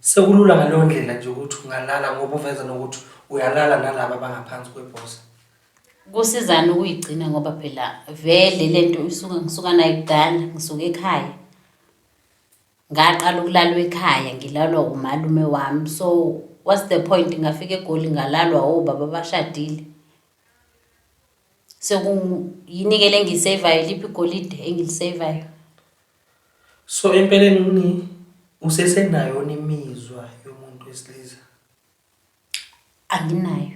sekulula ngaleyo ndlela nje ukuthi ungalala ngoba uveza nokuthi uyalala nalabo abangaphansi kwebhosa. Kusizana ukuyigcina ngoba phela vele lento ngisuka nayo kudala ngisuka ekhaya. Ngaqala ukulalwa ekhaya ngilalwa umalume wami. So what's the point ngafika eGoli ngalalwa obaba abashadile. Sekuyini ke lengiyisaveayo liphi igolide engilisaveayo. So empeleni usesenayo imizwa yomuntu wesilisa? Anginayo.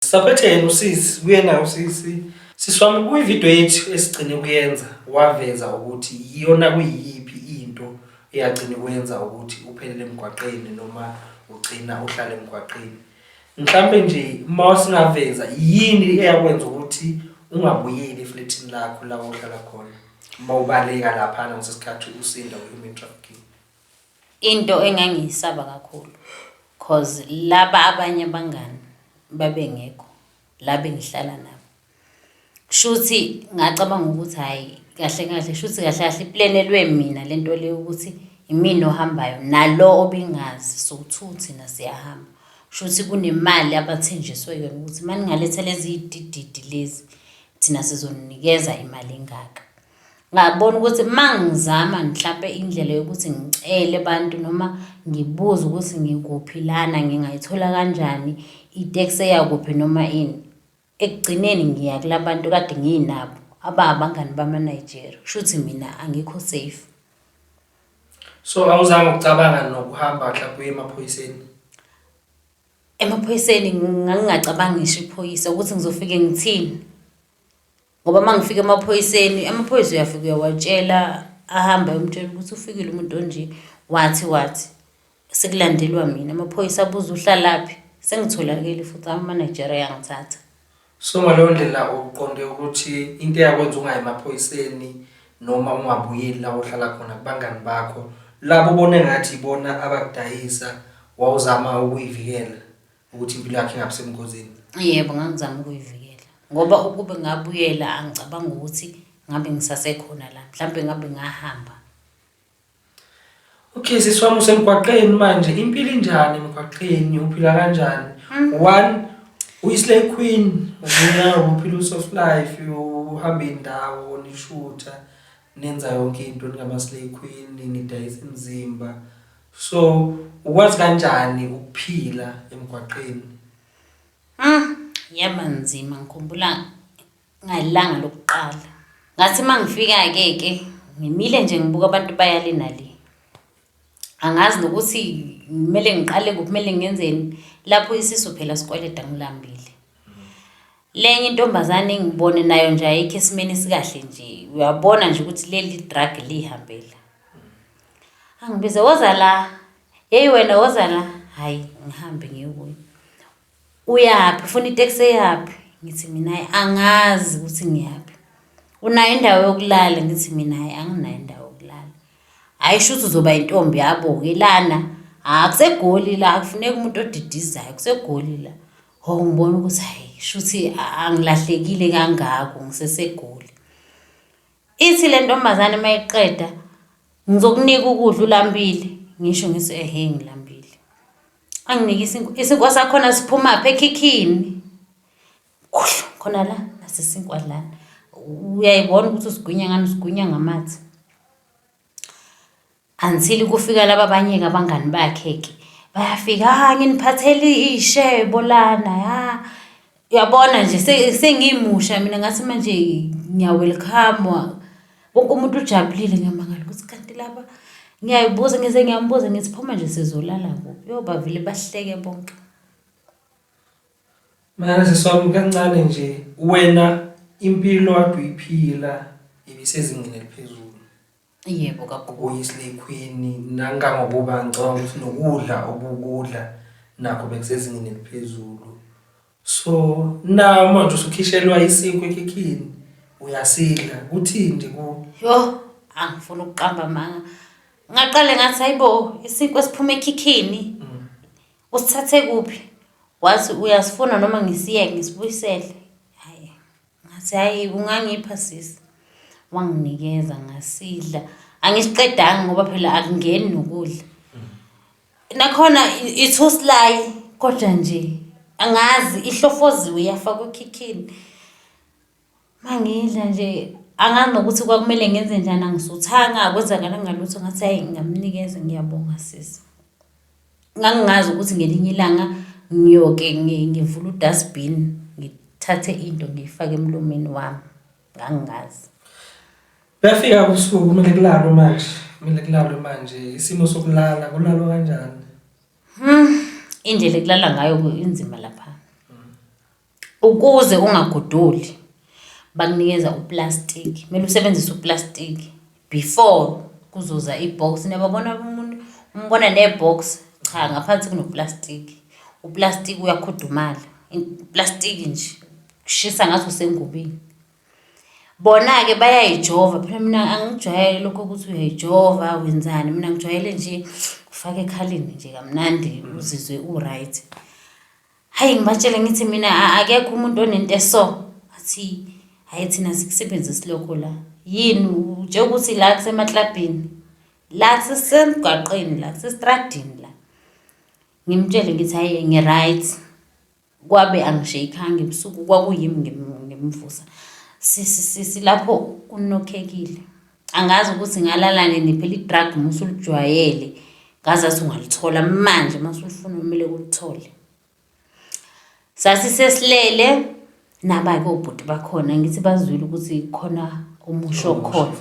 Saphethe yena usisi kuyena usisi siswami kuyivideo yethu esigcine kuyenza waveza ukuthi iyona kuyiphi into eyagcina kwenza ukuthi uphelele emgwaqeni noma ugcina uhlala emgwaqeni. Mhlambe nje mawusingaveza yini eyakwenza ukuthi ungabuyeli efletini lakho la ohlala khona mawubaleka lapha ngesikhathi usinda human trafficking? Into engangiyisaba kakhulu cause laba abanye abangani babengekho la bengihlala nabo. Shuthi ngacabanga ukuthi hayi kahle shuthi kahle iplanelwe mina lento le ukuthi imini ohambayo nalo obingazi sothuthi nasiyahamba. Shuthi kunemali abathenjiswe yona ukuthi manje ngaletha lezi idididi lezi thina sizonikeza imali engaka. Ngabona ukuthi mangizama mhlawumbe indlela yokuthi ngicele abantu noma ngibuze ukuthi ngikuphi lana ngingayithola kanjani itaxi yakuphi noma ini. Ekugcineni ngiya kulabantu kade nginabo abangani bama-Nigeria. Shuthi mina angikho safe. So awuzange ukucabanga nokuhamba mhlawumbe emaphoyiseni? Emaphoyiseni ngingacabangi ngisho iphoyisa ukuthi ngizofike ngithini. Ngoba mangifika emaphoyiseni, amaphoyisa uyafika uyawatshela ahamba umtshela ukuthi ufikile umuntu onje wathi sekulandelwa mina. Amaphoyisa abuza uhlalaphi sengitholakele futhi ama-Nigeria yangithatha. So ngaleyo ndlela uqonde ukuthi into yakwenza ungayi emaphoyiseni noma ungabuyeli la ohlala khona kubangani bakho labo ubone ngathi ibona abakudayisa wawuzama ukuyivikela ukuthi impilo yakhe ingabe semngozini? Yebo ngangizama ukuyivikela ngoba ukube ngabuyela angicabanga ukuthi ngabe ngisasekhona la mhlawumbe ngabe ngahamba. Okay siswami usemgwaqeni manje impilo injani emgwaqeni uphila kanjani? One uyislay queen ubuya uphilosophy of life uhamba indawo nishutha nenza yonke into ngama slay queen nidayisa imizimba. So ukwazi kanjani ukuphila emgwaqeni? Yaba nzima ngikhumbula ngalanga lokuqala. Ngathi mangifika ke ngimile nje ngibuka abantu bayale nale. Angazi nokuthi kumele ngiqale kumele ngenzeni lapho isiso phela sikweleda ngilambile. Lenye intombazane engibone nayo nje ayikho esimeni sikahle nje. Uyabona nje ukuthi leli drug lihambela. Angibize woza la. Hey wena woza la. Hayi ngihambe ngiyekuyo. Uyaphi ufuna itaxi yaphi? Ngithi mina angazi ukuthi ngiyaphi. Unayo indawo yokulala? Ngithi mina anginayo indawo yokulala. Hayi shuthi uzoba intombi yabo ke lana. Kusegoli la akufuneka umuntu odidizayo kusegoli la. Ho ngibona ukuthi hayi shuthi angilahlekile kangako ngisesegoli. Ithi le ntombazane mayiqeda ngizokunika ukudla ulambile. Ngisho ngithi ngilambile. Anginikisa isinkwa sakhona siphuma pha ekhikhini. Khona la nasisinkwa lana. Uyayibona ukuthi usigwinya ngani usigwinya ngamathi. Until kufika laba abanye abangani bakhe ke bayafika nginiphathele ishebo lana uyabona nje sengimusha mina ngathi manje ngiya welcome wonke umuntu ujabulile ngiyamangala ukuthi kanti laba ngiyayibuza ngize ngiyambuza ngithi phuma nje sizolala kuphi yobavile bahleke bonke. Manje siswami kancane nje wena impilo wakho uyiphila ibisezingeni eliphezulu. Yebo kakhulu. Uyislay queen nangangokuba ngicabanga ukuthi nokudla obukudla nakho bekusezingeni eliphezulu. So na manje usukhishelwa isinkwa ekhikhini uyasidla uthini nje ku? Yo angifuna ukuqamba manga. Ngaqale ngathi hayibo isinkwa siphuma ekhikhini. Usithathe kuphi? Wathi uyasifuna noma ngisiyeke ngisibuyisele. Hayi ngathi hayi ungangipha sisi, wanginikeza ngasidla. Angisiqedanga ngoba phela akungeni nokudla. Nakhona ithu sly kodwa nje angazi ihlofoziwe yafakwa ekhikhini. Mangidla nje angazi nokuthi kwakumele ngenze njani, angisuthanga kwenzakala ngalutho ngathi hayi ngamnikeza ngiyabonga sisi. Ngangingazi ukuthi ngelinye ilanga ngiyoke ngivula udustbin ngithathe into ngiyifake emlomeni wami, ngangingazi. Bafika usuku kumele kulalwe manje isimo sokulala kulalwa kanjani? Indlela ekulala ngayo inzima lapha. Ukuze ungaguduli bakunikeza uplastic. Kumele usebenzise uplastic before kuzoza ibox. Niyabona umuntu umbona nebox, cha ngaphansi kunoplastic. Uplastic uyakhudumala. Plastic nje kushisa ngathi usengubini. Bona ke bayayijova, phela mina angijwayele lokho ukuthi uyayijova wenzani. Mina ngijwayele nje ufake ekhaleni nje kamnandi uzizwe u-right. Hayi ngibatshela ngithi mina akekho umuntu onento eso. Athi hayi thina sikusebenzisa lokho la. Yini nje ukuthi la kusemaklabhini. La sisemgwaqeni la sesitradini la. Ngimtshele ngithi hayi ngi-right. Kwabe angishayikanga ebusuku kwakuyimi ngemvusa. Sisi lapho kunokhekile. Angazi ukuthi ngalala nini phela idrug musulijwayele. Ngazathi ungalithola manje masulifuna kumele ulithole. Sasisesilele naba ke obhuti bakhona ngithi bazwile ukuthi khona umusho khona.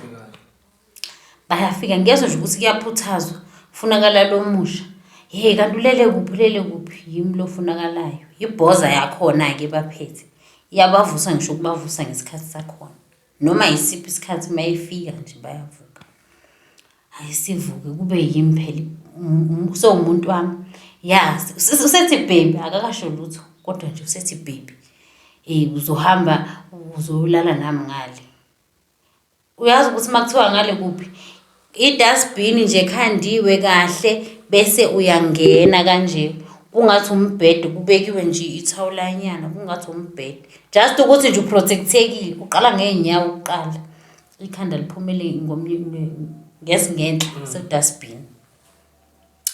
Bayafika ngezwe nje ukuthi kuyaphuthazwa funakala lo musha. Hey kanti ulele kuphi yimi lo funakalayo. Ibhoza yakhona ke baphethe. Iyabavusa ngisho kubavusa ngesikhathi sakhona. Noma isiphi isikhathi mayifika nje bayavuka. Hayi sivuke kube yimi phela so umuntu wami. Yazi usethi baby akakasho lutho kodwa nje usethi baby. Uzohamba uzolala nami ngale. Uyazi ukuthi makuthiwa ngale kuphi? I-dustbin nje khandiwe kahle bese uyangena kanje. Kungathi umbhede kubekiwe nje ithawulanyana kungathi umbhede. Just ukuthi nje uprotectekile uqala ngeenyawo uqala. Ikhanda liphumele ngomnye ngesingenhla se-dustbin.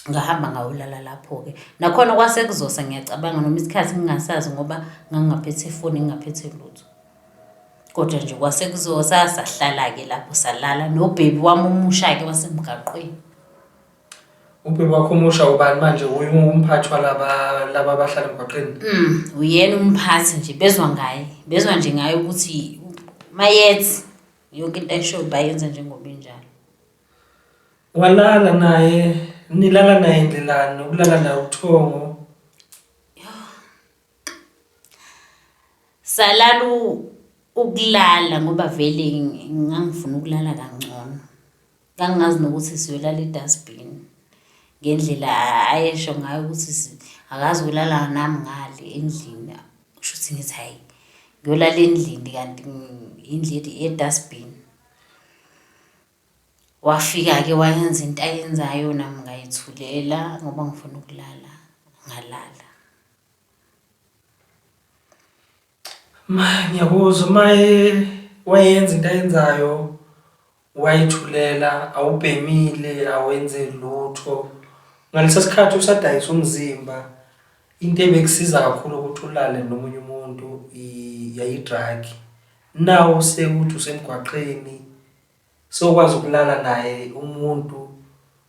Ngahamba ngawulala lapho ke. Nakhona kwasekuzosa ngiyacabanga noma isikhathi ngingasazi ngoba ngangaphethe ifoni ngingaphethe lutho. Kodwa nje kwasekuzosa sahlala ke lapho salala no baby wami umusha ke wasemgaqweni. Ubhebe wakho umusha ubani manje umphathi laba abahlala emgwaqeni? Uyena umphathi nje bezwa ngaye. Bezwa nje ngaye ukuthi mayethi yonke into ayisho bayenza njengoba injalo. Walala naye, nilala naye ndlelani, ukulala naye ubuthongo? Salalu ukulala ngoba vele ngangifuna ukulala kangcono. Ngangazi nokuthi siyolala e-dustbin. Ngendlela ayesho ngayo ukuthi akazi ukulala nami ngale endlini. Kusho ukuthi ngithi hayi ngiyolala endlini kanti indlu e-dustbin. Wafika ke wayenza into ayenzayo nami ngayithulela ngoba ngifuna ukulala ngalala. Ngiyakuzwa maye wayenza into ayenzayo wayithulela awubhemile awenze lutho. Ngalesa sikhathi usadayisa umzimba into ebekusiza kakhulu ukuthi ulale nomunye umuntu yayi-drug. Nawo sekuthi usemgwaqeni sokwazi ukulala naye umuntu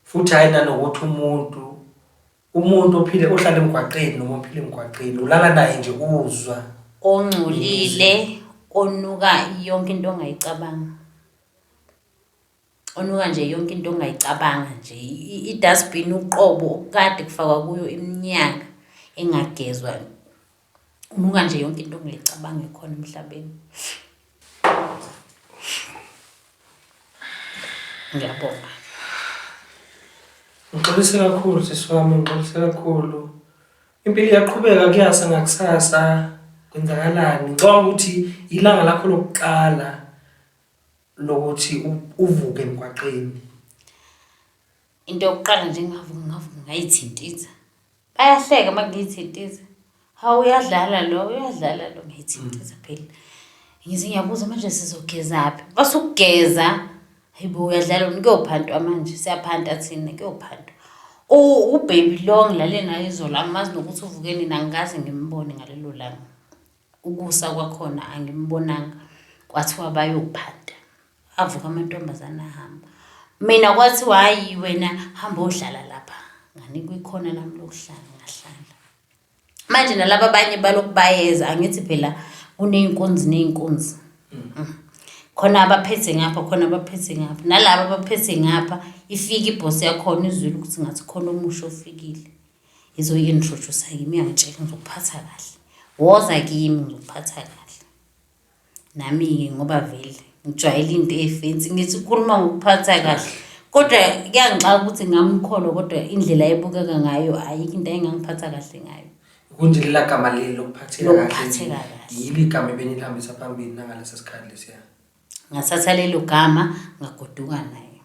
futhi hayi nanokuthi umuntu ophile ohlala emgwaqeni noma ophile emgwaqeni ulala naye nje uzwa ongcolile onuka yonke into ongayicabanga. Onuka nje yonke into ongayicabanga nje. I-dustbin uqobo kade kufakwa kuyo iminyaka engagezwa. Unuka nje yonke into ongayicabanga ekhona emhlabeni. Ngiyabonga. Ngixolise kakhulu sisi wami, ngixolise kakhulu. Impilo iyaqhubeka kuyasa ngakusasa. Kwenzakalani? Ngicabanga ukuthi ilanga lakho lokuqala lokuthi uvuke emgwaqeni. Into yokuqala nje ngavuka ngayithintiza. Bayahleka makungithintiza. Hawu uyadlala lo ngayithintiza phela. ngithi ngiyabuza manje sizogezaphi basukugeza hayibo uyadlala kuyophantwa manje siyaphanta thina kuyophantwa ubaby lo ngilale naye izolo angimazi nokuthi uvukeni nangazi ngimbone ngalelo langa ukusa kwakhona angimbonanga kwathiwa bayophanta avuka amantombazana ahamba mina kwathiwa hayi wena hamba odlala lapha nganikwe ikhona nami lokuhlala ngahlala manje nalabo abanye balokubayeza angithi phela kuneyinkunzi khona abaphethe ngapha khona abaphethe ngapha nalabo abaphethe ngapha ifika iboss yakhona izwile ukuthi ngathi khona omusha ofikile izoyi-introduce kimi yangitshela ngizokuphatha kahle woza kimi ngizokuphatha kahle nami-ke ngoba vele ngijwayele into efensi ngithi ukhuluma ngokuphatha kahle kodwa kuyangixaka ukuthi ngamkholwa kodwa indlela ebukeka ngayo ayikho into engangiphatha kahle ngayo kunje lela gama leli lokuphatheka Lokuphatheka kahle kahle. yili igama ebenilihambisa phambili nangaleso sikhathi lesiya ngathatha lelo gama ngagoduka naye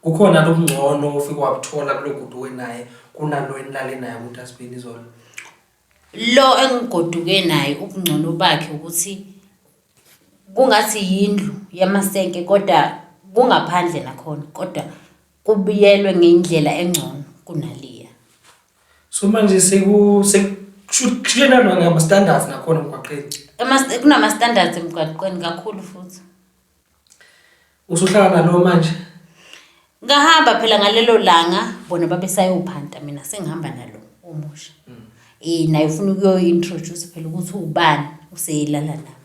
kukhona lobungcono ufike wabuthola kuloguduke naye kunalo enilale naye ukuthi asibeni izolo lo engigoduke naye ubungcono bakhe ukuthi kungathi yindlu yamasenke kodwa kungaphandle nakhona kodwa kubiyelwe ngendlela engcono kunaliya so manje sekushiyana ngama standards nakhona emgwaqeni kunama standards emgwaqweni kakhulu futhi usuhlala nalo manje ngahamba phela ngalelo langa bona babesayophanta mina sengihamba nalo omusha naye ufuna ukuyo-introduce phela ukuthi ubani useyilala nami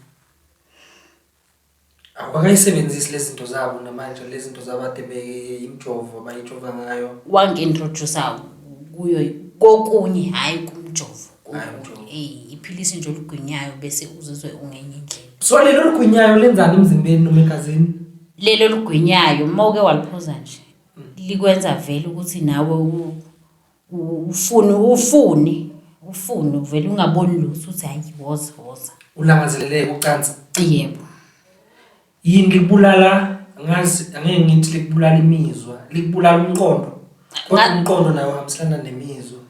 awakayisebenzisi lezi zinto zabo namanje lezi zinto zabade imjovo abayijova ngayo wangi-introduce kuyo kokunye hhayi kumjovo iphilisi nje olugwinyayo bese uzizwe ungenye indlela so lelo lugwinyayo lenzani emzimbeni noma egazini lelo lugwinyayo uma uke waliphuza nje likwenza vele ukuthi nawe ufune vele ungaboni lutho uthi hayi woza ulangazeleleke ucansi yebo yini likubulala ngazi angeke ngithi likubulala imizwa likubulala umqondo kodwa umqondo nawo uhambiselana nemizwa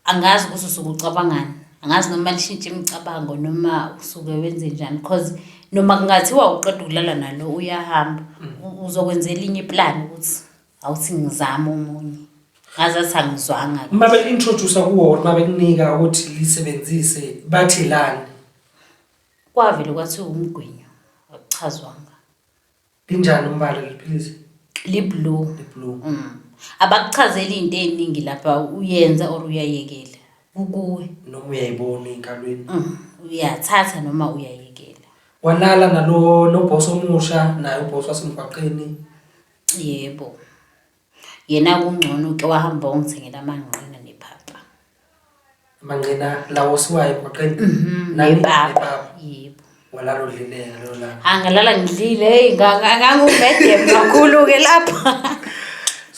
angazi ukuthi usuke ucabangani angazi noma lishintshe imicabango noma usuke wenze njani because noma kungathiwa uqeda ukulala nalo uyahamba uzokwenza elinye iplan ukuthi awuthi ngizama omunye ngazathi angizwanga uma beintroduce kuwona uma bekunika ukuthi lisebenzise bathelani kwavele kwathi umgwinyo akuchazwanga linjani umbala liphilisi liblue abakuchazeli into eziningi lapha uyenza or uyayekela kukuwe noma uyayibona enkalweni uyathatha noma uyayekela walala nalo noboss omusha naye uboss wasemgwaqeni yebo yena kungcono ke wahamba ongithengela amanqina nephapha amanqina lawo siwayo emgwaqeni nepapa yebo walalo dlileka lo la angalala ngidlile ngangubedem kakhulu ke lapha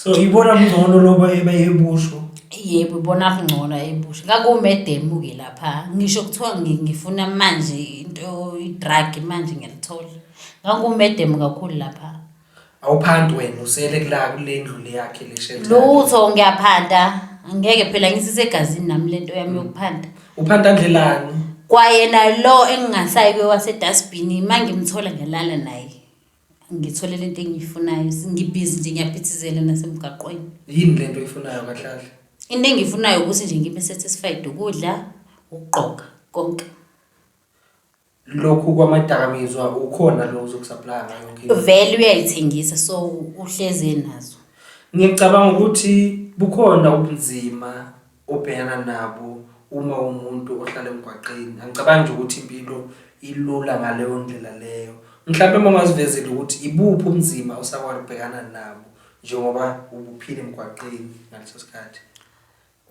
so ibona mngcono loba ebusho yebo ibona ngcono ebusho ngakumedem ke lapha ngisho kuthiwa ngifuna manje into idrug manje ngiyalithola ngangumedem kakhulu lapha awuphandi wena usele kule ndlu le yakhe le shelter lutho ngiyaphanda angeke phela ngisisegazini nami lento yami yokuphanda uphanda ndlelani kwayena lo engingasayi kwewasedustbin mangimthola ngelala naye ngitholela into engiyifunayo ngibhizi nje ngiyaphithizela nasemgaqweni yini lento oyifunayo kahle into engiyifunayo ukuthi nje ngibe satisfied ukudla ukugqoka konke lokhu kwamadakamizwa ukhona lo uzokusupply ngayo vele uyayithengisa so uhleze nazo ngicabanga ukuthi bukhona ubunzima obhekana nabo uma umuntu ohlala emgwaqeni angicabangi nje ukuthi impilo ilula ngaleyo ndlela leyo mhlawumbe uma ungazivezela ukuthi ibuphi ubunzima osakwazi ukubhekana nabo njengoba ubuphile emgwaqeni ngaleso sikhathi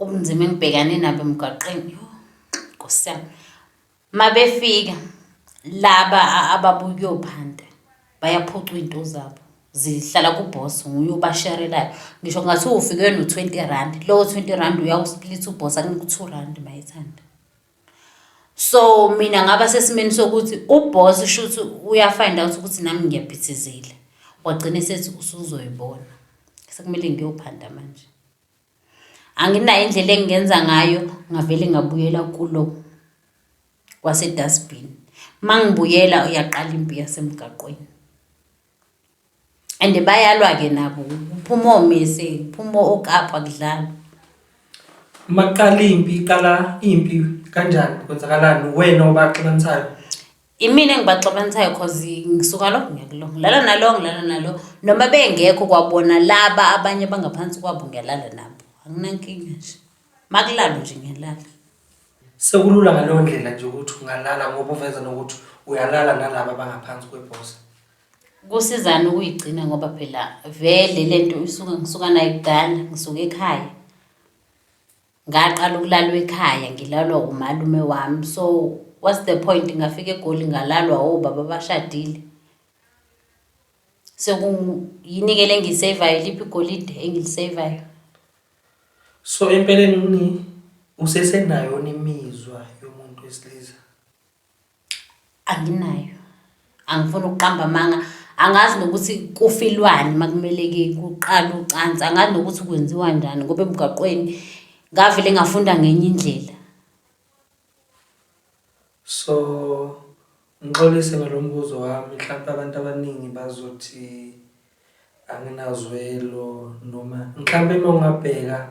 ubunzima engibhekane nabo emgwaqeni nkosiyami mabefika laba ababuyophanda bayaphucwa into zabo zihlala kuboss nguye ubasharelayo ngisho ngathi ufike no20 rand lo 20 rand uyawusplit uboss akunika 2 rand mayithanda so mina ngaba sesimeni sokuthi uboss shothi uyafind out ukuthi nami ngiyaphithizela wagcina sethi usuzoyibona sekumele ngiyophanda manje anginayo indlela engenza ngayo ngavele ngabuyela kulo kwasedustbin Mangibuyela uyaqala impi yasemgaqweni. And bayalwa ke nabo. Kuphuma oMese, kuphuma oKapa kudlala. Maqala impi kanjani kwenzakalani wena obaxabanisayo? Imina engibaxabanisayo cause ngisuka lo ngiyakulo. Ngilala nalo. Noma bengekho kwabona laba abanye bangaphansi kwabo ngiyalala nabo. Anginankinga nje. Makulalo nje ngiyalala. Sekulula ngaleyo ndlela nje ukuthi ungalala ngoba uveza nokuthi uyalala nalabo abangaphansi kweboss. Kusizana ukuyigcina ngoba phela vele lento ngisuka nayo kudala, ngisuka ekhaya. Ngaqala ukulalwa ekhaya, ngilalwa umalume wami. So what's the point ngafika eGoli ngalalwa obaba bashadile? Sekuyini ke lengisaveayo liphi igolide engilisaveayo? So empeleni usesenayo imizwa yomuntu wesilisa? Anginayo. Angifuni ukuqamba amanga. Angazi nokuthi kufilwani makumeleke kuqala ucansi. Angazi nokuthi kwenziwa kanjani ngoba emgaqweni ngavele ngafunda ngenye indlela. So ngixolise ngalombuzo wami, mhlawumbe abantu abaningi bazothi anginazwelo noma mhlawumbe uma ungabheka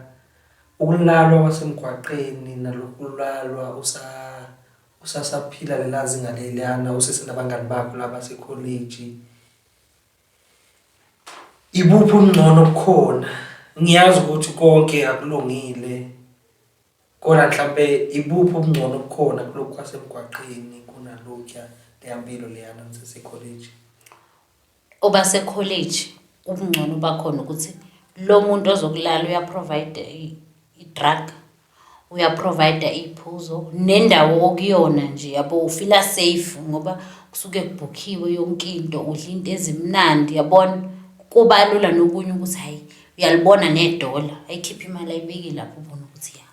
ukulalwa kwasemgwaqeni nalokulalwa usasaphila lelazi ngaleliyana usesenabangani bakho labase college. Ibuphi ungcono bukhona? Ngiyazi ukuthi konke akulungile. Kodwa mhlawumbe ibuphi ubungcono bukhona kulokhu kwasemgwaqeni kunalokho leyampilo leyana nisese college? Oba se college ubungcono bakhona ukuthi lo muntu ozokulala uyaprovide i-drug, uyaprovide iphuzo nendawo okuyona nje yabo ufila safe ngoba kusuke kubhukhiwe yonke into, udla into ezimnandi yabona. Kuba lula nokunye ukuthi hayi uyalibona nedola ayikhipha imali ayibeki lapho ubona ukuthi ya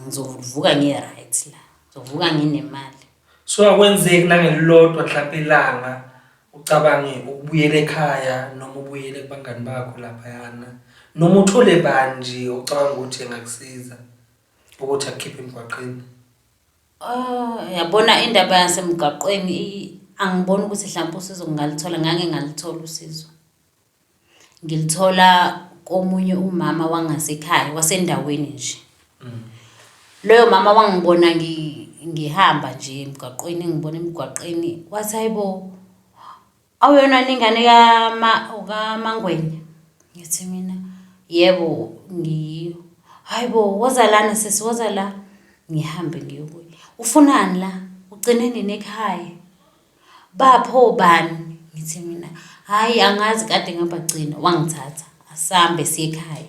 ngizovuka ngi-right la, ngizovuka nginemali. So akwenzeki nangelilodwa mhlawumbe ilanga ucabange ukubuyela ekhaya noma ubuyele kubangani bakho lapha yana noma uthole banje ucabanga ukuthi engakusiza ukuthi akukhiphe emgwaqeni? Yabona indaba yasemgaqweni angiboni ukuthi mhlawumbe usizo ngalithola. Ngalithola usizo. Ngilithola komunye umama wangasekhaya wasendaweni nje. Loyo mama wangibona ngihamba nje emgaqweni, ngibona emgwaqeni wathi hayibo awuyona ingane kaMangwenya. Ngithi mina yebo ngiyo. Hayibo woza lana sisi, woza la. Ngihambe ngiyokuya. Ufunani la? Ugcineni nekhaya. Bapho bani? Ngithi mina hayi angazi kade ngabagcina. Wangithatha asambe siye ekhaya.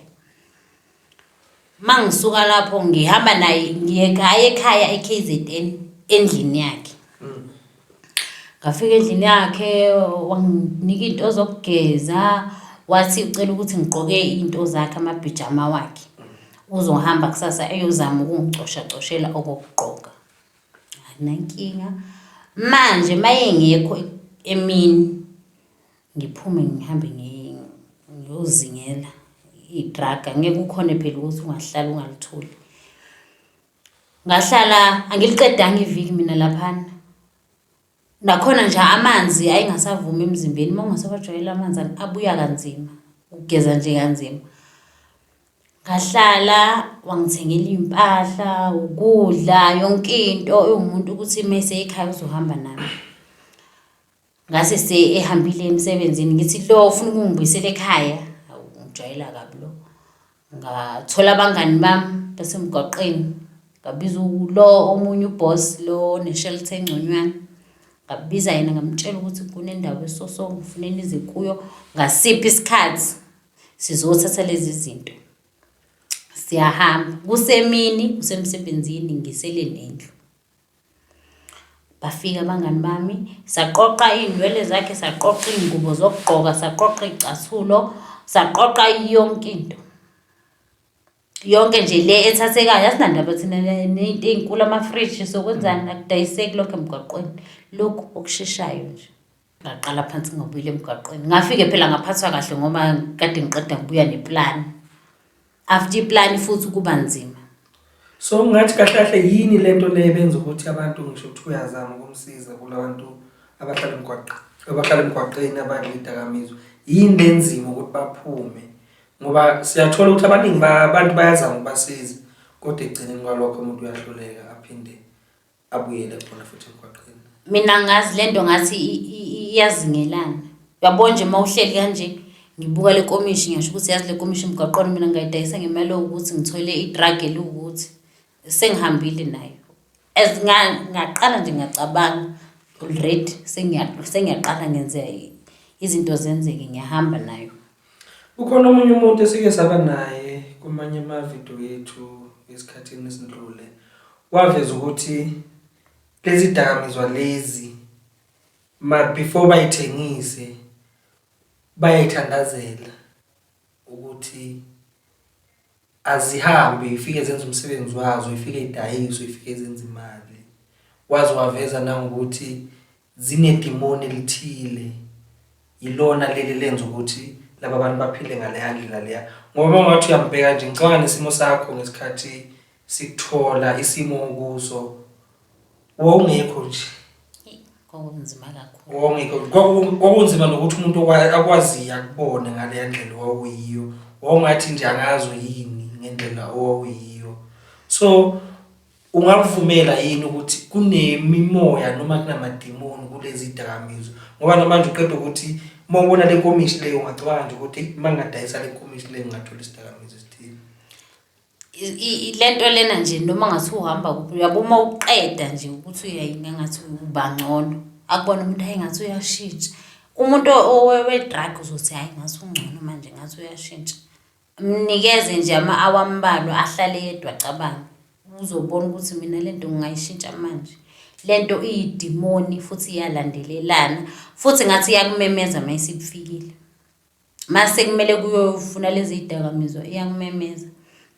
Mangisuka lapho ngihamba naye ngiye ekhaya eKZN endlini yakhe. Ngafika endlini yakhe wanginika into zokugeza, wathi ucela ukuthi ngigqoke into zakhe amabhijama wakhe. Uzohamba kusasa eyozama ukungicosha okugqoka. Akunankinga. Manje maye ngekho emini ngiphume ngihambe ngiyozingela i-drug. Ngeke ukhone phela ukuthi ungahlala ungalitholi. Ngahlala angiliqedanga iviki mina laphana. Nakhona nje amanzi ayingasavumi emzimbeni. Uma ungasabajwayela amanzi abuya kanzima. Ugeza nje kanzima. Ngahlala wangithengela impahla, ukudla, yonke into umuntu ukuthi mase ekhaya uzohamba nami. Ngase ehambile emsebenzini ngithi lo ufuna ukungibuyisela ekhaya. Ngijwayela kabi lo. Ngathola abangani bami basemgwaqeni. Ngabiza lo omunye uboss lo neshelter engconywana. Ngabiza yena ngamtshela ukuthi kunendawo esoso ngifuna nize kuyo ngasiphi isikhathi sizothatha lezi zinto. Siyahamba kusemini usemsebenzini ngisele nendlu. Bafika abangani bami saqoqa indwele zakhe, saqoqa ingubo zokugqoka, saqoqa icathulo, saqoqa yonke into. Yonke nje le ethathekayo asinandaba thina nezinto ezinkulu ama-fridge sokwenzani akudayiseki lokho emgwaqweni. Lokhu okusheshayo nje. Ngaqala phansi ngabuyela emgwaqweni. Ngafike phela ngaphathwa kahle ngoba kade ngiqeda ngibuya neplan. After iplan futhi kuba nzima. So ngathi kahle kahle yini lento le benza ukuthi abantu ngisho ukuthi uyazama ukumsiza kulabantu abahlala emgwaqeni abadlidakamizwa yini lenzima ukuthi baphume ngoba siyathola ukuthi abaningi abantu bayazama ukubasiza kodwa egcineni kwalokho umuntu uyahluleka aphinde abuyele khona futhi emgwaqeni. Mina ngazi lento ngathi iyazingelana. Uyabona nje mawuhleli kanje ngibuka le komishi ngisho ukuthi yazi le komishi emgwaqweni mina ngayidayisa ngemali ukuthi ngithole i-drug elukuthi sengihambile nayo. Ngaqala nje ngacabanga already sengiyaqala ngenze izinto zenzeke ngiyahamba nayo. Ukhona omunye umuntu esike saba naye kumanye ama-video yethu esikhathini esindlule waveza ukuthi lezi dakamizwa lezi before bayithengise bayayithandazela ukuthi azihambe ifike zenze umsebenzi wazo ifike idayiswe ifike zenze imali. Wazi waveza nangokuthi zinedimoni elithile ilona leli lenza ukuthi laba bantu baphile ngaleya ndlela leya ngoba ungathi uyambheka nje ngicabanga nesimo sakho ngesikhathi sikuthola isimo kuso wawungekho nje Kwakunzima kakhulu. wawungekho kwakunzima nokuthi umuntu akwaziya akubone ngaleya ndlela owawuyiyo wawungathi nje angazo yini ngendlela owawuyiyo. So ungavumela yini ukuthi kunemimoya noma kunamadimoni kulezi dakamizwa ngoba namanje uqeda ukuthi mawubona le komishi leyo ungacabanga nje ukuthi mangadayisa le komishi leyo ngathola isidakamizwa esithile. Lento lena nje noma ngathi uhamba kuphi uyabuma uqeda nje ukuthi uyayinga ngathi ubangcono akubona umuntu ayingathi uyashintsha umuntu owe-drug uzothi hayi ngathi ungcono manje ngathi uyashintsha mnikeze nje awambalwa ahlale yedwa acabanga uzobona ukuthi mina lento ngingayishintsha manje. Lento iyidimoni futhi iyalandelelana futhi ngathi iyakumemeza mayisifikile mase kumele kuyofuna lezi dakamizwa iyakumemeza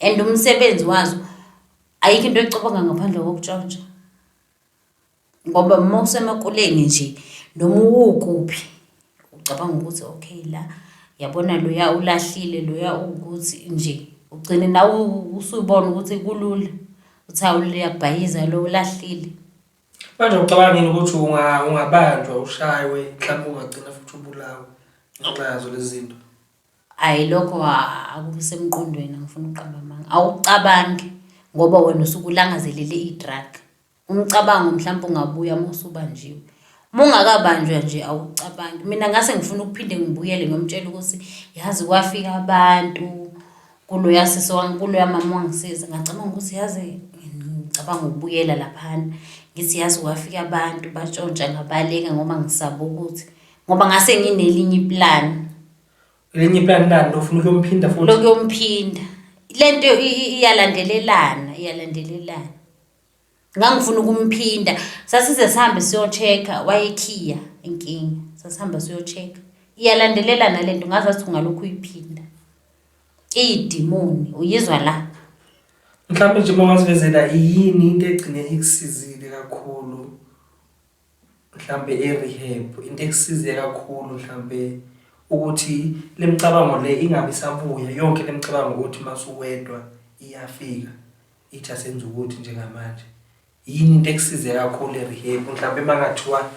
and umsebenzi wazo ayikho into ecabanga ngaphandle kokutshontsha ngoba uma usemakuleni nje noma ukuphi ucabanga ukuthi okay la yabona loya ulahlile loya ukuthi nje ugcine nawe usubona ukuthi kulula uthi awuliyabhayiza lo ulahlile. Manje ucabanga yini ukuthi ungabanjwa ushaywe mhlawumbe ungagcina futhi ubulawa ngenxa yazo lezi zinto? Hayi lokho akusemqondweni ngifuna uqamba amanga awucabangi ngoba wena usukulangazelele i-drug umcabango mhlawumbe ungabuya musubanjiwe mungakabanjwa nje awucabangi. Mina ngase ngifuna ukuphinde ngibuyele ngomtshela ukuthi yazi kwafika abantu kuloya sisi wangu kuloya mama wangisiza ngacabanga ukuthi yazi ngicabanga ukubuyela laphana ngithi yazi kwafika abantu batshontsha ngabaleka ngoba ngisaba ukuthi ngoba ngase nginelinye iplan. Elinye iplan lani lofuna ukuyomphinda futhi? Lokuyomphinda. Lento iyalandelelana. Ngangifuna ukumphinda. Sasize sihambe siyochecka wayekhiya inkinga. Sasihamba siyochecka. Iyalandelelana lento ngazathi ungalokhu uyiphinda. Idimoni uyizwa la. Mhlawumbe nje mongazivezela yini into egcine ikusizile kakhulu mhlawumbe e-rehab into ekusize kakhulu mhlawumbe ukuthi lemcabango le ingabe isabuya yonke lemcabango ukuthi masuwedwa iyafika ithi asenze ukuthi njengamanje yini into ekusize kakhulu e-rehab mhlawumbe mangathiwa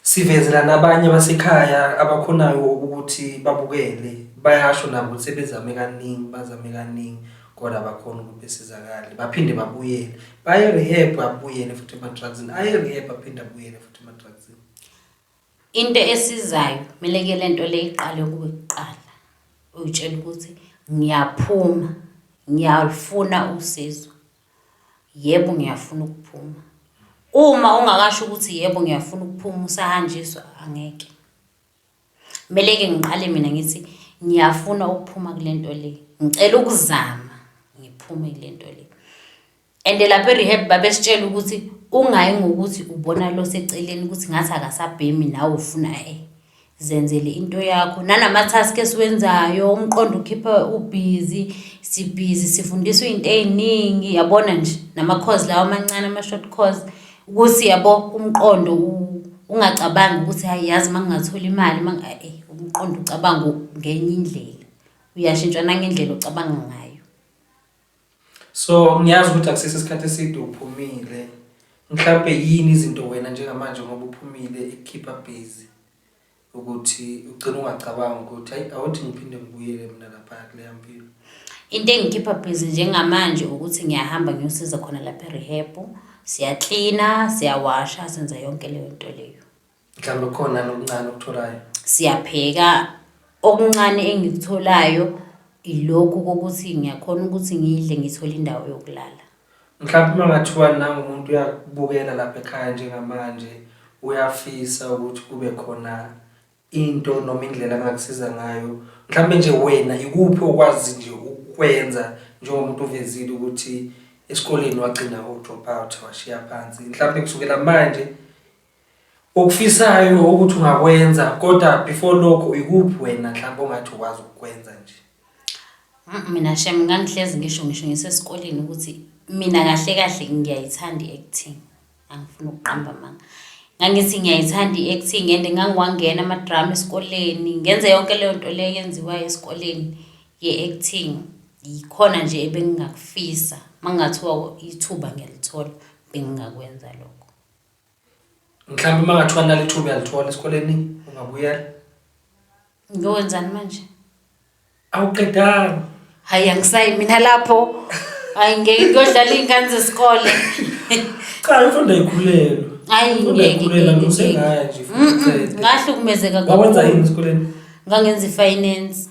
sivezela nabanye basekhaya abakhonayo ukuthi babukele bayasho nabo sebezame kaningi kodwa bakhona ukubesizakala baphinde babuyele baye rehab babuyele futhi ema-drugsini aye rehab aphinde abuyele futhi ema-drugsini. Into esizayo kumele ke lento le iqale kube kuqala uyitshela ukuthi ngiyaphuma ngiyafuna usizo yebo ngiyafuna ukuphuma. Uma ungakasho ukuthi yebo ngiyafuna ukuphuma usahanjiswa angeke. Kumele ke ngiqale mina ngithi ngiyafuna ukuphuma kulento le ngicela ukuzama ngiphume kulento le. And lapha e-rehab babesitshela ukuthi ungayi ngokuthi ubona lo seceleni ukuthi ngathi akasabhemi nawe ufuna zenzele into yakho nanama-task esiwenzayo umqondo ukhipha ubusy sibhizi sifundiswa into eziningi yabona nje nama-course lawa amancane ama-short course ukuthi yabo umqondo ungacabangi ukuthi hayi yazi mangingathola imali umqondo ucabanga ngenye indlela uyashintshwa nangendlela ocabanga ngayo. So ngiyazi ukuthi akusese isikhathi eside uphumile. Mhlawumbe yini izinto wena njengamanje ngoba uphumile ekukhipha busy ukuthi ugcina ungacabanga ukuthi hayi awuthi ngiphinde ngibuyele mina lapha kuleya mpilo. Into engikhipha busy njengamanje ukuthi ngiyahamba ngiyosiza khona lapha e-rehab, siyaklina, siyawasha, senza yonke leyo nto leyo. Mhlawumbe khona nokuncane okutholayo. Siyapheka, okuncane engikutholayo ilokhu kokuthi ngiyakhona ukuthi ngidle ngithole indawo yokulala. Mhlawumbe mangathiwa nangumuntu uyakubukela lapha ekhaya njengamanje uyafisa ukuthi kube khona into noma indlela angakusiza ngayo. Mhlawumbe nje wena ikuphi okwazi nje ukwenza njengomuntu uvezile ukuthi esikoleni wagcina drop out washiya phansi. Mhlawumbe kusukela manje okufisayo ukuthi ungakwenza kodwa before lokho ikuphi wena mhlawumbe ongathi ukwazi ukwenza nje. Mina Shem ngangihlezi ngisho ngisesikoleni ukuthi mina kahle ngiyayithanda i-acting. Angifuni ukuqamba manga. Ngangithi ngiyayithanda i-acting and ngangwangena ama-drama esikoleni, ngenze yonke leyo nto leyo yenziwa esikoleni ye-acting. Yikhona nje ebengingakufisa. Mangathiwa ithuba ngiyalithola bengingakwenza lokho. Mhlawumbe mangathiwa nalithuba yalithola esikoleni ungabuyela. Ngokwenzani manje? Awuqedanga. Hayi angisayi mina lapho. Hayi ngeke ngiyodlala ingane zesikole. Cha imfundo ayikhulelwe. Hayi ngeke usengaya nje futhi. Ngahlukumezeka kakhulu. Wawenza yini esikoleni? Ngangenza i-finance.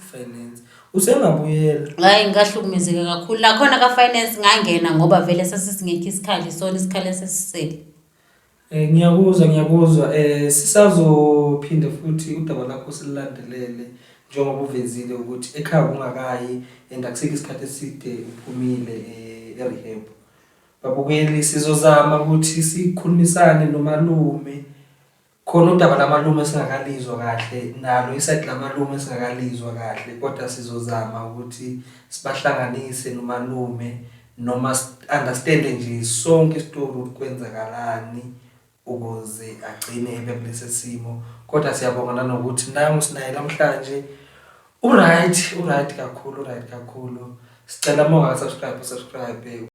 Usengabuyela. Hayi ngahlukumezeka kakhulu. La khona ka-finance ngangena ngoba vele sasisingekho isikhali sona isikhali esisele. Ngiyakuzwa sisazophinda futhi udaba lakho silandelele njengoba uvezile ukuthi ekhaya ungakayi and akusike isikhathi eside uphumile e-rehab. Babukeli sizozama ukuthi sikhulumisane nomalume khona udaba lamalume singakalizwa kahle nalo iside lamalume singakalizwa kahle kodwa sizozama ukuthi sibahlanganise nomalume noma understand nje sonke isitori ukwenzakalani ukuze agcine ebe kulesi simo. Kodwa siyabonga nokuthi nangu sinaye namhlanje uright kakhulu. Sicela uma ungaka subscribe